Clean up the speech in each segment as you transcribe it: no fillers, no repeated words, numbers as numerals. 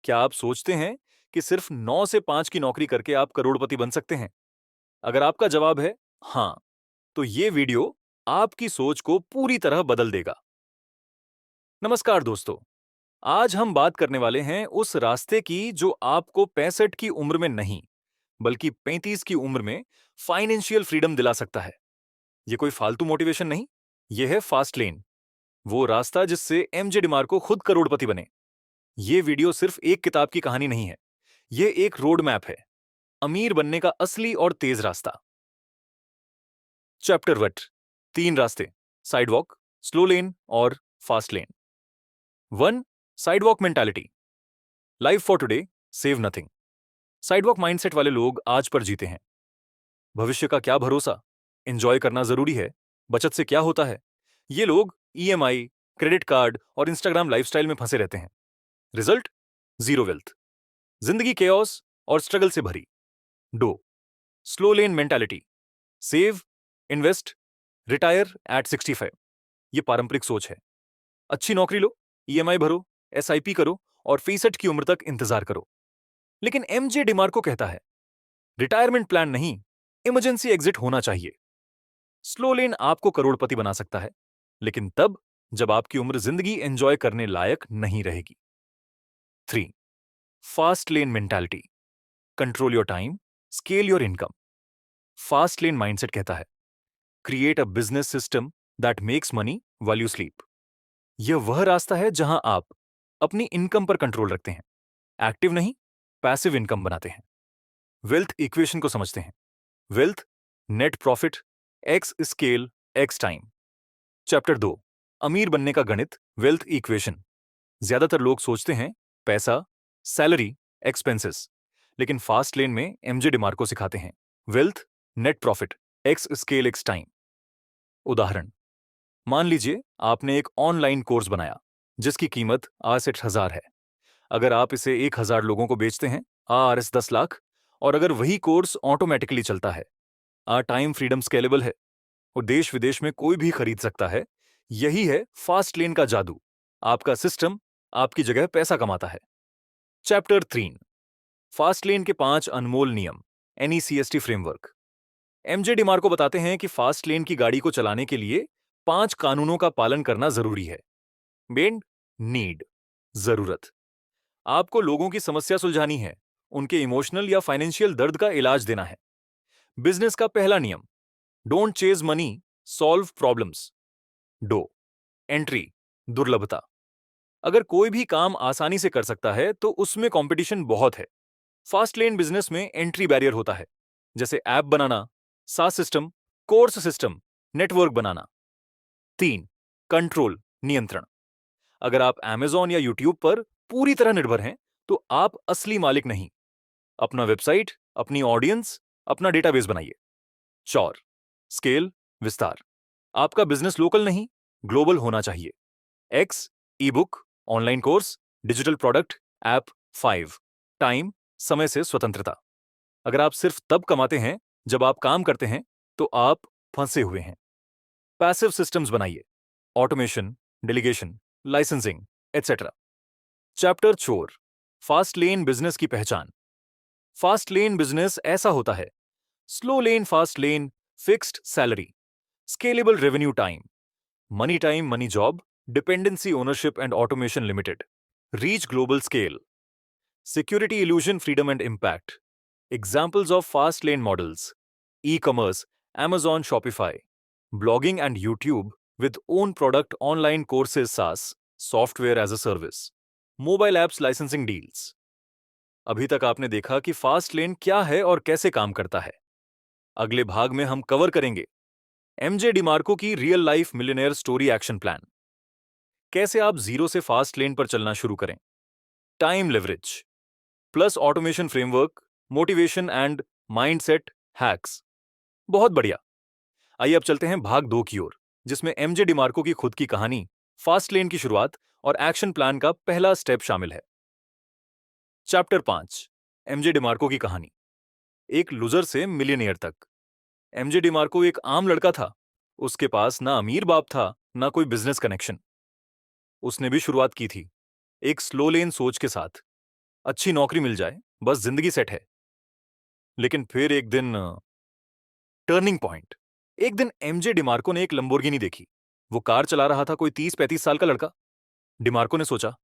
क्या आप सोचते हैं कि सिर्फ 9 से 5 की नौकरी करके आप करोड़पति बन सकते हैं? अगर आपका जवाब है हाँ, तो ये वीडियो आपकी सोच को पूरी तरह बदल देगा। नमस्कार दोस्तों, आज हम बात करने वाले हैं उस रास्ते की जो आपको 65 की उम्र में नहीं, बल्कि 35 की उम्र में फाइनेंशियल फ्रीडम दिला सकता है। ये कोई फालतू मोटिवेशन नहीं, ये है फास्ट लेन, वो रास्ता जिससे एमजे डिमार्को खुद करोड़पति बने। ये वीडियो सिर्फ एक किताब की कहानी नहीं है, ये एक रोड मैप है, अमीर बनने का असली और तेज रास्ता। चैप्टर 1, 3 रास्ते, साइडवॉक, स्लो लेन और fast lane. 1, sidewalk mentality, life for today, save nothing. Sidewalk mindset वाले लोग आज पर जीते हैं। भविष्य का क्या भरोसा, एंजॉय करना जरूरी है, बचत से क्या होता है। ये लोग ईएमआई, क्रेडिट कार्ड और इंस्टाग्राम लाइफस्टाइल में फंसे रहते हैं। रिजल्ट, जीरो वेल्थ, जिंदगी केओस और स्ट्रगल से भरी। 2, slow lane mentality, save, invest, retire at 65। ये पारंपरिक सोच है। अच्छी नौकरी लो, ईएमआई भरो, एसआईपी करो और 65 की उम्र तक इंतजार करो। लेकिन एमजे डिमार्को कहता है, रिटायरमेंट प्लान नहीं, इमरजेंसी एग्जिट होना चाहिए। स्लो लेन आपको करोड़पति बना सकता है, लेकिन तब जब आपकी उम्र जिंदगी एंजॉय करने लायक नहीं रहेगी। 3, fast lane mentality, control your time, scale your income. Fast lane mindset कहता है, create a business system that makes money while you sleep. यह वह रास्ता है जहां आप अपनी इनकम पर कंट्रोल रखते हैं, एक्टिव नहीं, पैसिव इनकम बनाते हैं। वेल्थ इक्वेशन को समझते हैं। Wealth, net profit, X scale, X time. Chapter 2, अमीर बनने का गणित, वेल्थ इक्वेशन। ज्यादातर लोग सोचते हैं पैसा, सैलरी, एक्सपेंसेस, लेकिन फास्ट लेन में एमजे डिमार्को सिखाते हैं wealth, net profit, X scale, X time. उदाहरण, मान लीजिए आपने एक ऑनलाइन कोर्स बनाया जिसकी कीमत 68,000 है। अगर आप इसे 1,000 लोगों को बेचते हैं, आरएस 10 लाख। और अगर वही कोर्स ऑटोमेटिकली चलता है, टाइम फ्रीडम स्केलेबल है और देश विदेश में कोई भी खरीद सकता है। यही है फास्ट लेन का जादू। आपका सिस्टम आपकी जगह पैसा कमाता है। चैप्टर 3, फास्ट लेन के 5 अनमोल नियम, एनईसीएसटी फ्रेमवर्क। एमजे डिमार्को बताते हैं कि फास्ट लेन की गाड़ी को चलाने के लिए 5 कानूनों का पालन करना जरूरी है। बेंड, नीड, जरूरत। आपको लोगों की समस्या सुलझानी है, उनके इमोशनल या फाइनेंशियल दर्द का इलाज देना है। बिजनेस का पहला नियम, don't chase money, solve problems. डो, एंट्री, दुर्लभता। अगर कोई भी काम आसानी से कर सकता है तो उसमें कंपटीशन बहुत है। फास्ट लेन बिजनेस में एंट्री बैरियर होता है, जैसे ऐप बनाना, सास सिस्टम, कोर्स सिस्टम, नेटवर्क बनाना। 3, कंट्रोल, नियंत्रण। अगर आप Amazon या यूट्यूब पर पूरी तरह निर्भर हैं, तो आप असली मालिक नहीं। अपना वेबसाइट, अपनी ऑडियंस, अपना डेटाबेस बनाइए। 4, स्केल, विस्तार। आपका बिजनेस लोकल नहीं, ग्लोबल होना चाहिए। एक्स, ई book, online course, digital product, app. 5, time, समय से स्वतंत्रता। अगर आप सिर्फ तब कमाते हैं जब आप काम करते हैं, तो आप फंसे हुए हैं। पैसिव सिस्टम्स बनाइए, automation, delegation, licensing, etcetera. Chapter 4, fast lane business की पहचान। फास्ट लेन बिजनेस ऐसा होता है, slow lane, fast lane, fixed salary, scalable revenue time, time, money job, dependency ownership and automation limited, reach global scale, security illusion, freedom and impact. Examples of fast lane models, e commerce, Amazon, Shopify, blogging and YouTube with own product, online courses, SaaS, software as a service, mobile apps, licensing deals। अभी तक आपने देखा कि fast lane क्या है और कैसे काम करता है। अगले भाग में हम कवर करेंगे एमजे डिमार्को की real life millionaire story action plan, कैसे आप जीरो से फास्ट लेन पर चलना शुरू करें, time leverage plus automation framework, motivation and mindset hacks. बहुत बढ़िया। आइए अब चलते हैं भाग 2 की ओर, जिसमें एमजे डिमार्को की खुद की कहानी, फास्ट लेन की शुरुआत और एक्शन प्लान का पहला स्टेप शामिल है। चैप्टर 5, एमजे डिमार्को की कहानी, एक लूजर से मिलियनेयर तक। एमजे डिमार्को एक आम लड़का था। उसके पास ना अमीर बाप था, ना कोई बिजनेस कनेक्शन। उसने भी शुरुआत की थी, एक स्लो लेन सोच के साथ। अच्छी नौकरी मिल जाए, बस जिंदगी सेट है। लेकिन फिर एक दिन टर्निंग पॉइंट। एक दिन एमजे डिमार्को ने एक लंबोर्गिनी देखी। वो कार चला रहा था कोई 30-35 साल का लड़का। डिमार्को ने सोचा,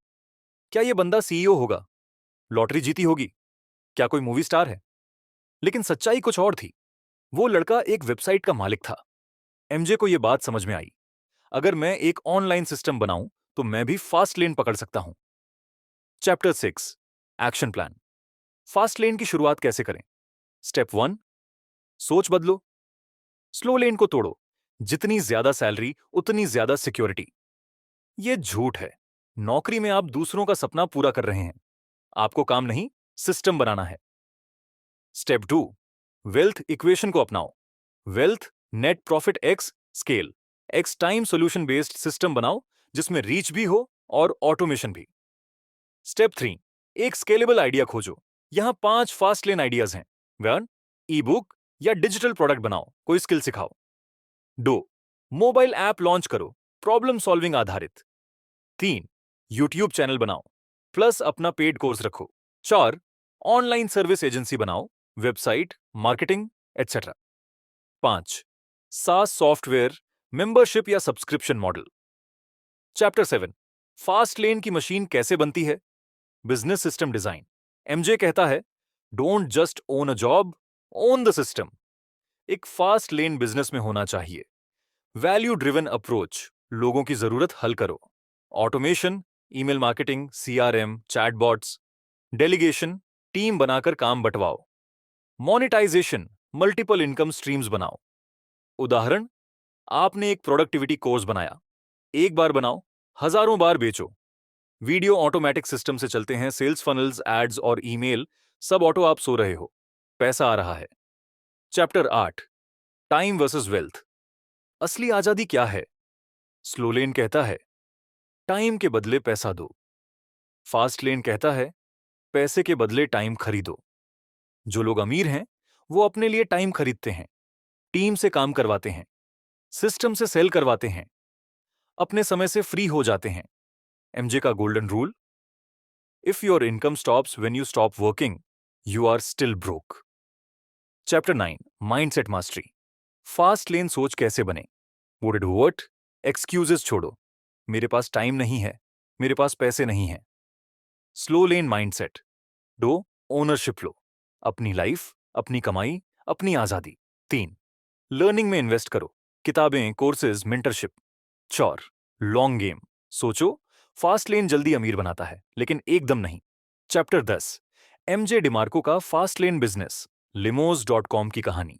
क्या ये बंदा सीईओ होगा? लॉटरी जीती होगी? क्या कोई मूवी स्टार है? लेकिन सच्चाई कुछ और थी। वो लड़का एक वेबसाइट का मालिक था। एमजे को यह बात समझ में आई, अगर मैं एक ऑनलाइन सिस्टम बनाऊं तो मैं भी फास्ट लेन पकड़ सकता हूं। Chapter 6, action plan. Fast lane की शुरुआत कैसे करें? स्टेप 1, सोच बदलो। स्लो लेन को तोड़ो। जितनी ज्यादा सैलरी उतनी ज्यादा सिक्योरिटी। यह झूठ है। नौकरी में आप दूसरों का सपना पूरा कर रहे हैं। आपको काम नहीं, सिस्टम बनाना है। स्टेप 2, वेल्थ इक्वेशन को अपनाओ। Wealth net profit X scale X time solution based system बनाओ, जिसमें रीच भी हो और ऑटोमेशन भी। स्टेप 3, एक स्केलेबल आइडिया खोजो। यहां 5 फास्ट लेन आइडियाज हैं। 1, ई बुक या डिजिटल प्रोडक्ट बनाओ, कोई स्किल सिखाओ। 2, मोबाइल ऐप लॉन्च करो, प्रॉब्लम सॉल्विंग आधारित। 3, यूट्यूब चैनल बनाओ, प्लस अपना पेड कोर्स रखो। 4, ऑनलाइन सर्विस एजेंसी बनाओ, वेबसाइट, मार्केटिंग, एटसेट्रा। 5, सास सॉफ्टवेयर, मेंबरशिप या subscription model. Chapter 7, fast lane की मशीन कैसे बनती है? Business system design. एमजे कहता है, don't just own a job, own the system. एक फास्ट लेन बिजनेस में होना चाहिए। वैल्यू ड्रिवन अप्रोच, लोगों की जरूरत हल करो। Automation, email marketing, CRM, chatbots. Delegation, team बनाकर काम बंटवाओ। मोनेटाइजेशन, मल्टीपल इनकम स्ट्रीम्स बनाओ। उदाहरण, आपने एक प्रोडक्टिविटी कोर्स बनाया। एक बार बनाओ, हजारों बार बेचो। वीडियो ऑटोमेटिक सिस्टम से चलते हैं, सेल्स फनल्स, एड्स और ईमेल, सब ऑटो। आप सो रहे हो, पैसा आ रहा है। Chapter 8, time versus wealth. असली आजादी क्या है? स्लो लेन कहता है, टाइम के बदले पैसा दो। फास्ट लेन कहता है, पैसे के बदले टाइम खरीदो। जो लोग अमीर हैं, वो अपने लिए टाइम खरीदते हैं, टीम से काम करवाते हैं, सिस्टम से सेल करवाते हैं, अपने समय से फ्री हो जाते हैं। एमजे का golden rule, if your income stops when you stop working, you are still broke. Chapter 9, mindset mastery. Fast lane सोच कैसे बने? Would it work? एक्सक्यूजेस छोड़ो, मेरे पास टाइम नहीं है, मेरे पास पैसे नहीं है। स्लो लेन माइंडसेट, दो, ओनरशिप लो, अपनी लाइफ, अपनी कमाई, अपनी आजादी। 3, लर्निंग में इन्वेस्ट करो, किताबें, कोर्सेज, मेंटरशिप। 4, लॉन्ग गेम, सोचो, फास्ट लेन जल्दी अमीर बनाता है, लेकिन एकदम नहीं। चैप्टर 10, एमजे डिमार्को का फास्ट लेन बिजनेस, limos.com की कहानी।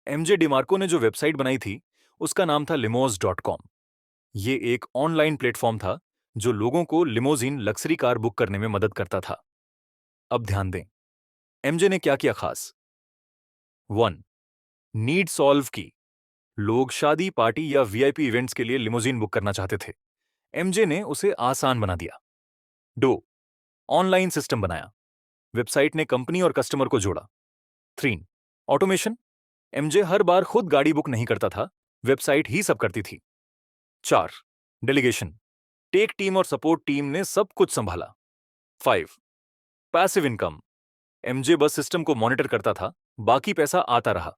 एमजे डिमार्को ने जो वेबसाइट बनाई थी, उसका नाम था limos.com। ये एक ऑनलाइन प्लेटफॉर्म था जो लोगों को लिमोजिन लक्सरी कार बुक करने में मदद करता था। अब ध्यान दें, एमजे ने क्या किया खास? 1, नीड सॉल्व की। लोग शादी, पार्टी या वीआईपी इवेंट्स के लिए लिमोजिन बुक करना चाहते थे। एमजे ने उसे आसान बना दिया। 2, ऑनलाइन सिस्टम बनाया। वेबसाइट ने कंपनी और कस्टमर को जोड़ा। 3, ऑटोमेशन। एमजे हर बार खुद गाड़ी बुक नहीं करता था, वेबसाइट ही सब करती थी। 4, डेलीगेशन। टेक टीम और सपोर्ट टीम ने सब कुछ संभाला। 5, पैसिव इनकम। एमजे बस सिस्टम को मॉनिटर करता था, बाकी पैसा आता रहा।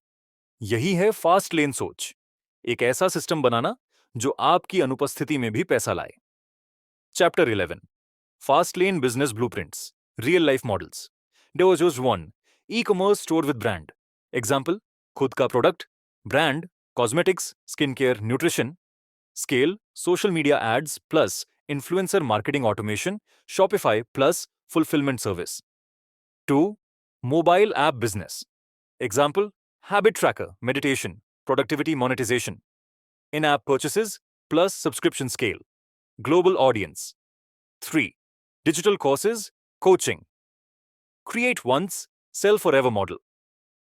यही है फास्ट लेन सोच, एक ऐसा सिस्टम बनाना जो आपकी अनुपस्थिति में भी पैसा लाए। Chapter 11, fast lane business blueprints, real life models. डिवोजोस 1, e commerce store with brand. Example, खुद का product, brand, cosmetics, skin care, nutrition. Scale, social media ads plus influencer marketing automation, Shopify plus fulfilment service. 2, mobile app business. Example, habit tracker, meditation, productivity monetisation. In app purchases plus subscription scale, global audience. 3, digital courses, coaching. Create once, sell forever model.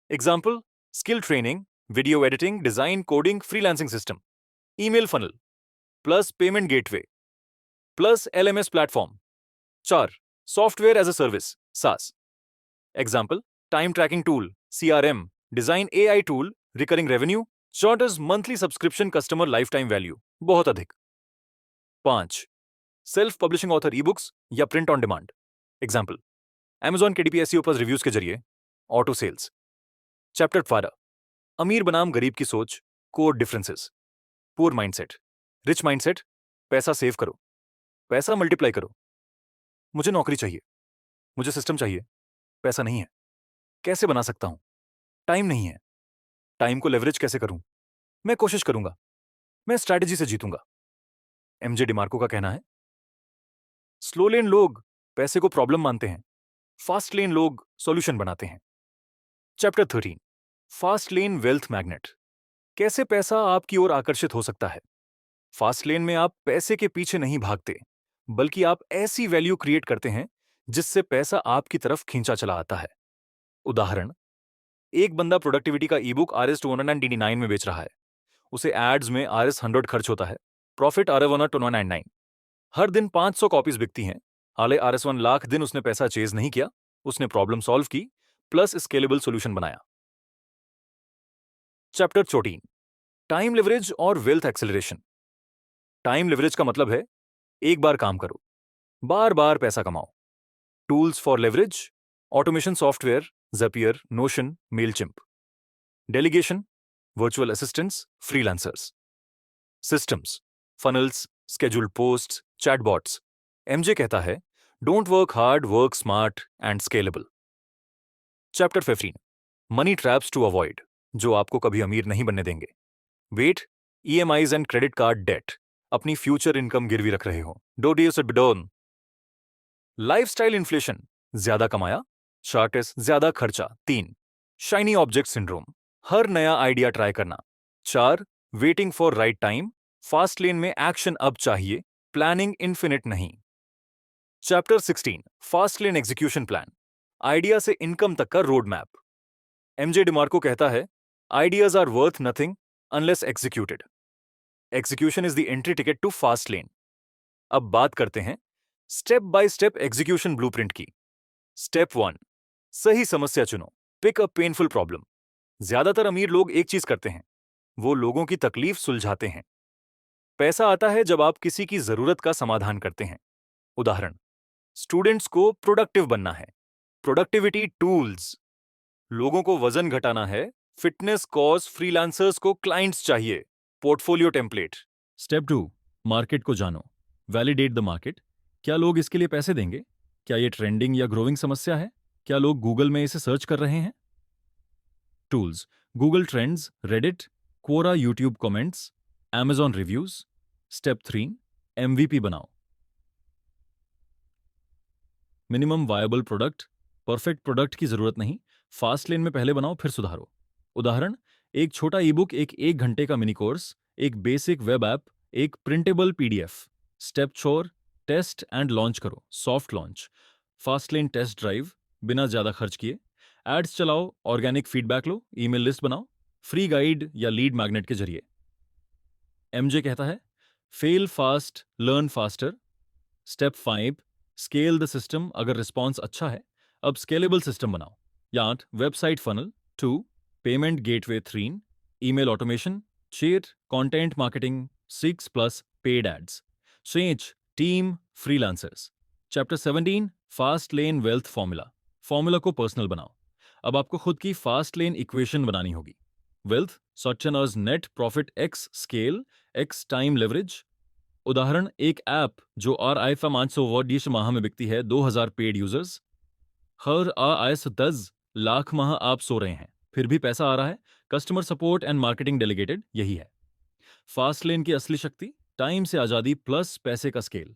Example, skill training, video editing, design, coding, freelancing system. Email funnel, plus payment gateway, plus LMS platform. 4, software as a service, SaaS. Example, time tracking tool, CRM, design AI tool, recurring revenue, shortest monthly subscription customer lifetime value, बहुत अधिक। 5, self publishing author, e books या print on demand. Example, Amazon KDP SEO plus reviews के जरिए auto sales. Chapter 12 अमीर बनाम गरीब की सोच, core differences. Poor mindset, rich mindset, पैसा सेव करो, पैसा मल्टीप्लाई करो। मुझे नौकरी चाहिए, मुझे सिस्टम चाहिए, पैसा नहीं है, कैसे बना सकता हूं? टाइम नहीं है, टाइम को लेवरेज कैसे करूं? मैं कोशिश करूंगा, मैं स्ट्रैटेजी से जीतूंगा। एमजे डिमार्को का कहना है, स्लो लेन लोग पैसे को प्रॉब्लम मानते हैं, फास्ट लेन लोग सॉल्यूशन बनाते हैं। Chapter 13 fast lane wealth magnet, कैसे पैसा आपकी ओर आकर्षित हो सकता है। फास्ट लेन में आप पैसे के पीछे नहीं भागते, बल्कि आप ऐसी वैल्यू क्रिएट करते हैं जिससे पैसा आपकी तरफ खींचा चला आता है। उदाहरण, एक बंदा प्रोडक्टिविटी का ई बुक RS 299 में बेच रहा है, उसे एड्स में RS 100 खर्च होता है, प्रॉफिट RS 299। हर दिन 500 कॉपीज बिकती हैं, हाले RS 1 लाख दिन उसने पैसा चेज नहीं किया, उसने प्रॉब्लम सॉल्व की प्लस स्केलेबल सोल्यूशन बनाया। चैप्टर 14 टाइम लिवरेज और वेल्थ एक्सेलरेशन। टाइम लिवरेज का मतलब है एक बार काम करो, बार बार पैसा कमाओ। Tools for leverage, automation software, Zapier, Notion, Mailchimp. Delegation, virtual assistants, freelancers. Systems, funnels, scheduled posts, chatbots. MJ कहता है, don't work hard, work smart and scalable. Chapter 15 money traps to avoid, जो आपको कभी अमीर नहीं बनने देंगे। Wait, EMIs and credit card debt, अपनी फ्यूचर इनकम गिरवी रख रहे हो। डो डी इट बिडोन। लाइफस्टाइल इन्फ्लेशन, ज्यादा कमाया, शार्टेस्ट ज्यादा खर्चा। 3 शाइनी ऑब्जेक्ट सिंड्रोम, हर नया आइडिया ट्राई करना। 4 waiting for right time, fast lane में एक्शन अब चाहिए, प्लानिंग इन्फिनिट नहीं। Chapter 16 fast lane execution plan, idea से इनकम तक का रोड मैप। एमजे डिमार्को कहता है, ideas are worth nothing unless executed. Execution is the entry ticket to fast lane. अब बात करते हैं step by step execution blueprint की। स्टेप 1 सही समस्या चुनो, पिक अ पेनफुल प्रॉब्लम। ज्यादातर अमीर लोग एक चीज करते हैं, वो लोगों की तकलीफ सुलझाते हैं। पैसा आता है जब आप किसी की जरूरत का समाधान करते हैं। उदाहरण, स्टूडेंट्स को प्रोडक्टिव बनना है, प्रोडक्टिविटी टूल्स। लोगों को वजन घटाना है, फिटनेस कॉज। फ्रीलांसर्स को क्लाइंट्स चाहिए, पोर्टफोलियो टेम्पलेट। स्टेप 2 मार्केट को जानो, वैलिडेट द मार्केट। क्या लोग इसके लिए पैसे देंगे? क्या ये ट्रेंडिंग या ग्रोइंग समस्या है? क्या लोग गूगल में इसे सर्च कर रहे हैं? Tools, Google trends, Reddit, Quora YouTube comments, Amazon reviews. Step 3 MVP बनाओ, minimum viable product. Perfect product की जरूरत नहीं, फास्ट लेन में पहले बनाओ फिर सुधारो। उदाहरण, एक छोटा ई बुक, एक घंटे का मिनी कोर्स, एक बेसिक वेब ऐप, एक printable PDF। Step 4 test and launch करो, soft launch. Fast lane test drive, बिना ज्यादा खर्च किए। एड्स चलाओ, ऑर्गेनिक फीडबैक लो, ईमेल लिस्ट बनाओ, फ्री गाइड या लीड मैग्नेट के जरिए। एमजे कहता है, fail fast, learn faster. Step 5 scale the system, अगर रिस्पॉन्स अच्छा है अब स्केलेबल सिस्टम बनाओ। 8 website funnel. 2 payment gateway. 3 email automation. 4 content marketing. 6 plus paid ads. 6 team freelancers. Chapter 17 fast lane wealth formula, formula को personal बनाओ। अब आपको खुद की फास्ट लेन इक्वेशन बनानी होगी। वेल्थ सॉर्चन अर्स net profit X scale X time leverage. उदाहरण, एक ऐप जो RI 500 माह में बिकती है, 2000 पेड यूजर्स। हर RS 10 लाख माह आप सो रहे हैं फिर भी पैसा आ रहा है। Customer support and marketing delegated, यही है फास्ट लेन की असली शक्ति, टाइम से आजादी प्लस पैसे का scale.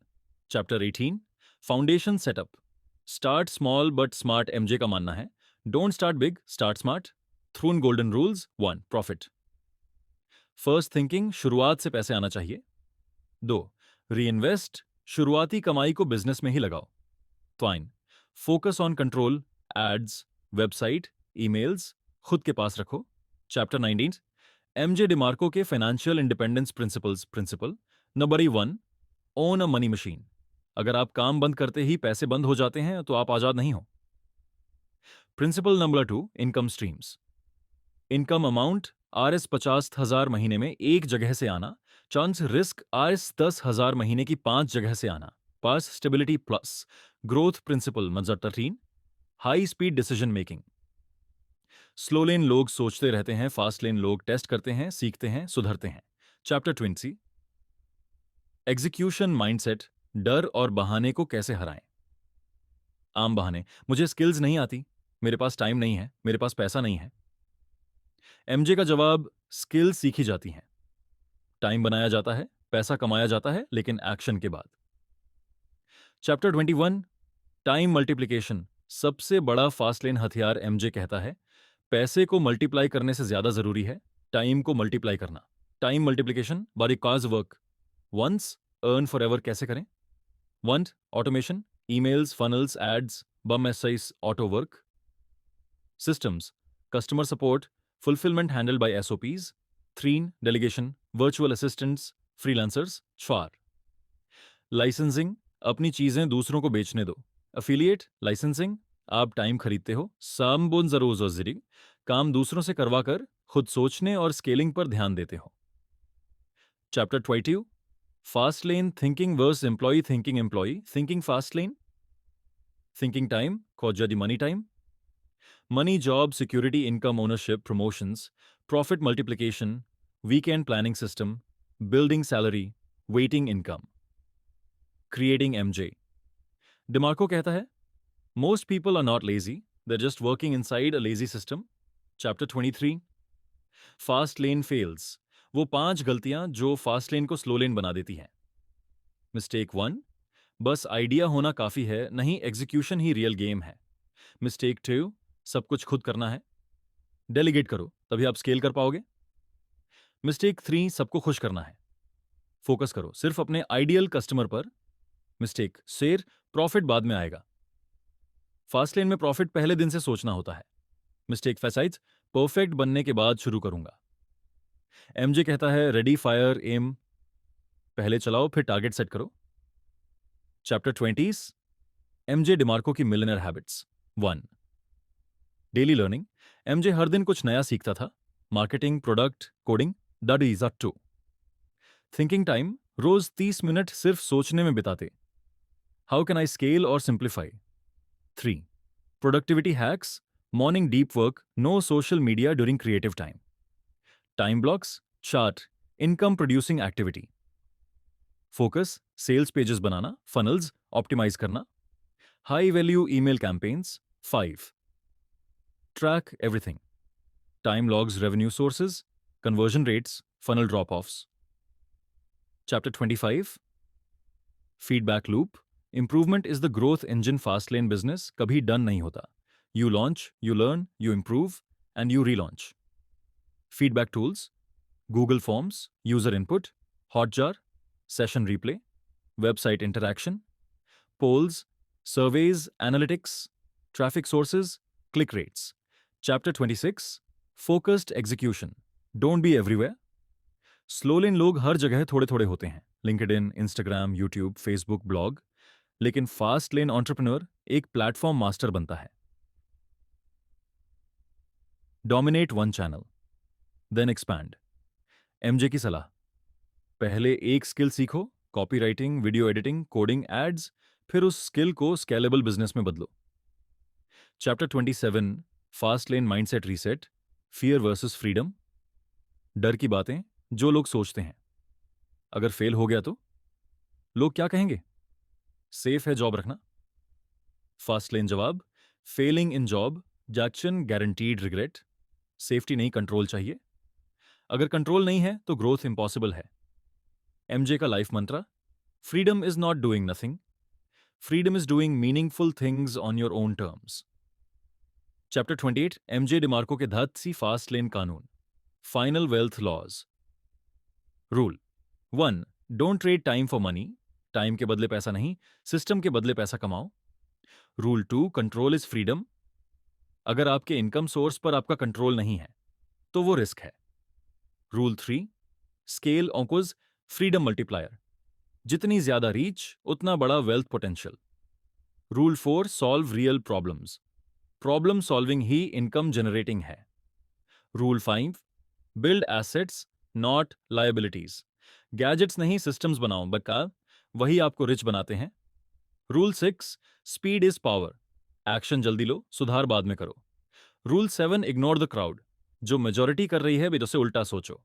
Chapter 18 foundation setup, start small but smart. MJ का मानना है, don't start big, start smart. Three golden rules. 1 profit, first thinking, शुरुआत से पैसे आना चाहिए। 2 री इन्वेस्ट, शुरुआती कमाई को बिजनेस में ही लगाओ। 3 focus on control, ads, website, emails खुद के पास रखो। चैप्टर 19 एमजे डिमार्को के financial independence principle number 1 own a money machine, अगर आप काम बंद करते ही पैसे बंद हो जाते हैं तो आप आजाद नहीं हो। Principle number 2 income streams, income amount RS 50,000 महीने में एक जगह से आना, चांस रिस्क RS 10,000 महीने की 5 जगह से आना, पास स्टेबिलिटी प्लस। ग्रोथ प्रिंसिपल मंजर 13 high speed decision making. Slow lane लोग सोचते रहते हैं, फास्ट लेन लोग टेस्ट करते हैं, सीखते हैं, सुधरते हैं। चैप्टर 20, एग्जीक्यूशन माइंडसेट, डर और बहाने को कैसे हराएं। आम बहाने, मुझे स्किल्स नहीं आती, मेरे पास टाइम नहीं है, मेरे पास पैसा नहीं है। एमजे का जवाब, स्किल सीखी जाती हैं, टाइम बनाया जाता है, पैसा कमाया जाता है, लेकिन एक्शन के बाद। चैप्टर 21, टाइम मल्टीप्लिकेशन, सबसे बड़ा फास्ट लेन हथियार। एमजे कहता है पैसे को मल्टीप्लाई करने से ज्यादा जरूरी है टाइम को मल्टीप्लाई करना। टाइम मल्टीप्लिकेशन बारीक काज work once earn forever कैसे करें। One, automation, emails, funnels, ads, बम एसआईस, auto work. Systems, customer support, fulfilment handle by SOPs. Three, delegation, virtual assistants, freelancers, श्वार। लाइसेंसिंग, अपनी चीजें दूसरों को बेचने दो। अफिलिएट, लाइसेंसिंग, आप टाइम खरीदते हो। सामबुन जरूरी, काम दूसरों से करवाकर खुद सोचने और स्केलिंग पर ध्यान देते हो। Chapter 22, fast lane thinking versus employ thinking employ thinking fast lane. Thinking time, खोजा the money time. Money, job, security, income, ownership, promotions, profit multiplication, weekend planning system, building salary, waiting income. Creating MJ, DeMarco कहता है most people are not lazy, they're just working inside a lazy system. Chapter 23, fast lane fails, वो 5 गलतियां जो fast lane को slow लेन बना देती हैं। Mistake 1, बस आइडिया होना काफी है, नहीं एग्जीक्यूशन ही रियल गेम है। मिस्टेक 2, सब कुछ खुद करना है, डेलीगेट करो तभी आप स्केल कर पाओगे। मिस्टेक 3, सबको खुश करना है, फोकस करो सिर्फ अपने आइडियल कस्टमर पर। मिस्टेक 4, प्रॉफिट बाद में आएगा, फास्ट लेन में प्रॉफिट पहले दिन से सोचना होता है। मिस्टेक 5, परफेक्ट बनने के बाद शुरू करूंगा। एमजे कहता है रेडी फायर एम, पहले चलाओ फिर टारगेट सेट करो। चैप्टर 20, एमजे डिमार्को की millionaire habits. 1, daily learning, MJ हर दिन कुछ नया सीखता था, marketing, product, coding. That is a 2, thinking time, रोज 30 मिनट सिर्फ सोचने में बिताते, हाउ कैन आई स्केल और simplify. 3, productivity hacks, morning deep work, no social media during creative time. Time blocks, chart, income producing activity. Focus, sales pages बनाना, funnels optimise करना, high value email campaigns. 5, track everything, time logs, revenue sources, conversion rates, funnel drop offs. Chapter 25, feedback loop, improvement is the growth engine. Fast lane business कभी done नहीं होता, you launch, you learn, you improve and you relaunch. Feedback tools, Google forms, user input, Hotjar, session replay, website interaction, polls, surveys, analytics, traffic sources, click rates. Chapter 26, focused execution, don't be everywhere. Slow lane लोग हर जगह थोड़े थोड़े होते हैं, LinkedIn, Instagram, YouTube, Facebook, blog. लेकिन fast lane entrepreneur एक platform master बनता है। Dominate one channel then expand. MJ की सलाह, पहले एक स्किल सीखो, copywriting, video editing, coding, ads, फिर उस स्किल को स्केलेबल बिजनेस में बदलो। Chapter 27, fast lane mindset reset, fear versus freedom. डर की बातें जो लोग सोचते हैं, अगर फेल हो गया तो लोग क्या कहेंगे, सेफ है जॉब रखना। फास्ट लेन जवाब, फेलिंग इन जॉब, जैक्शन गारंटीड रिग्रेट। सेफ्टी नहीं, कंट्रोल चाहिए, अगर कंट्रोल नहीं है तो ग्रोथ इंपॉसिबल है। एमजे का life mantra, freedom is not doing nothing, freedom is doing meaningful things on your own terms. Chapter 28, MJ DeMarco के धात्सी फास्ट लेन कानून, final wealth laws. Rule 1, don't trade time for money, time के बदले पैसा नहीं, system के बदले पैसा कमाओ। रूल 2, कंट्रोल इज फ्रीडम, अगर आपके इनकम सोर्स पर आपका कंट्रोल नहीं है तो वो रिस्क है। Rule 3, scale equals freedom multiplier, जितनी ज्यादा रीच उतना बड़ा wealth potential. Rule 4, solve real problems, problem solving ही इनकम जनरेटिंग है। Rule 5, build assets not liabilities, gadgets नहीं सिस्टम्स बनाओ, बका वही आपको रिच बनाते हैं। Rule 6, speed is power, action जल्दी लो, सुधार बाद में करो। Rule 7, ignore the crowd. जो मेजॉरिटी कर रही है भी उसे उल्टा सोचो।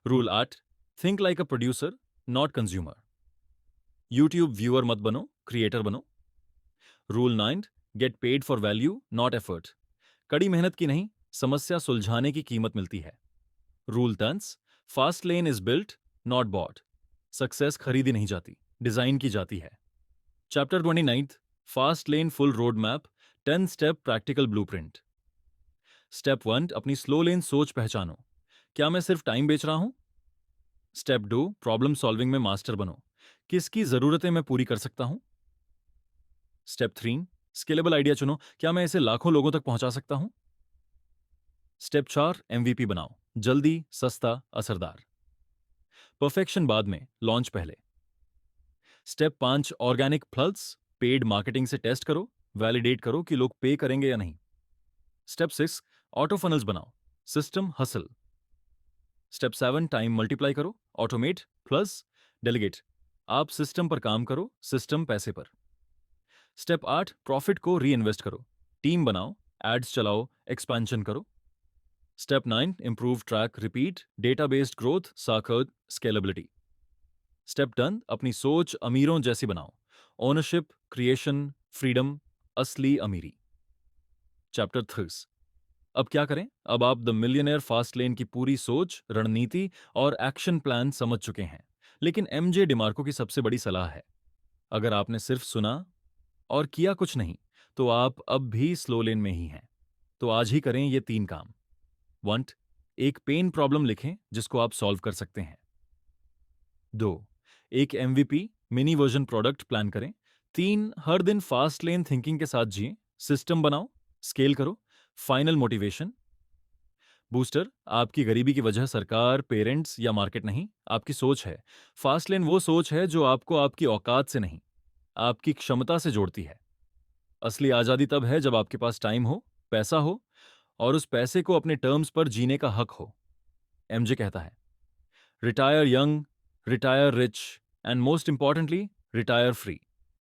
Rule 8, think like a producer not consumer. YouTube viewer मत बनो, क्रिएटर बनो। Rule 9, get paid for value not effort. कड़ी मेहनत की नहीं, समस्या सुलझाने की कीमत मिलती है। Rule 10, fast lane is built not bought. Success खरीदी नहीं जाती, डिजाइन की जाती है। Chapter 29, fast lane full road map, 10 step practical blueprint. Step 1, अपनी स्लो लेन सोच पहचानो। क्या मैं सिर्फ टाइम बेच रहा हूं? स्टेप 2, प्रॉब्लम सॉल्विंग में मास्टर बनो। किसकी जरूरतें मैं पूरी कर सकता हूं? स्टेप 3, स्केलेबल आइडिया चुनो। क्या मैं इसे लाखों लोगों तक पहुंचा सकता हूं? स्टेप 4, एमवीपी बनाओ। जल्दी, सस्ता, असरदार। परफेक्शन बाद में, लॉन्च पहले। Step 5, organic plus, paid marketing से टेस्ट करो, वैलिडेट करो कि लोग पे करेंगे या नहीं। स्टेप 6, ऑटो फनल्स बनाओ, system hustle. Step 7, time multiply करो, ऑटोमेट प्लस डेलीगेट। आप सिस्टम पर काम करो, सिस्टम पैसे पर। स्टेप 8, प्रॉफिट को री इन्वेस्ट करो, टीम बनाओ, एड्स चलाओ, एक्सपेंशन करो। Step 9, improve track repeat, data based growth, साखर, स्केलेबिलिटी। स्टेप 10, अपनी सोच अमीरों जैसी बनाओ, ओनरशिप, क्रिएशन, फ्रीडम, असली अमीरी। चैप्टर 30, अब क्या करें? अब आप द मिलियनेयर फास्ट लेन की पूरी सोच, रणनीति और एक्शन प्लान समझ चुके हैं। लेकिन एमजे डिमार्को की सबसे बड़ी सलाह है, अगर आपने सिर्फ सुना और किया कुछ नहीं, तो आप अब भी स्लो लेन में ही हैं। तो आज ही करें ये 3 काम। 1, एक पेन प्रॉब्लम लिखें जिसको आप सॉल्व कर सकते हैं। 2, एक MVP mini version product plan करें। 3, हर दिन फास्ट लेन थिंकिंग के साथ जिए, सिस्टम बनाओ, स्केल करो। फाइनल मोटिवेशन, बूस्टर, आपकी गरीबी की वजह सरकार, पेरेंट्स या मार्केट नहीं, आपकी सोच है। फास्ट लेन वो सोच है जो आपको आपकी औकात से नहीं, आपकी क्षमता से जोड़ती है। असली आजादी तब है जब आपके पास टाइम हो, पैसा हो और उस पैसे को अपने टर्म्स पर जीने का हक हो। एमजे कहता है, retire young, retire rich and most importantly retire free.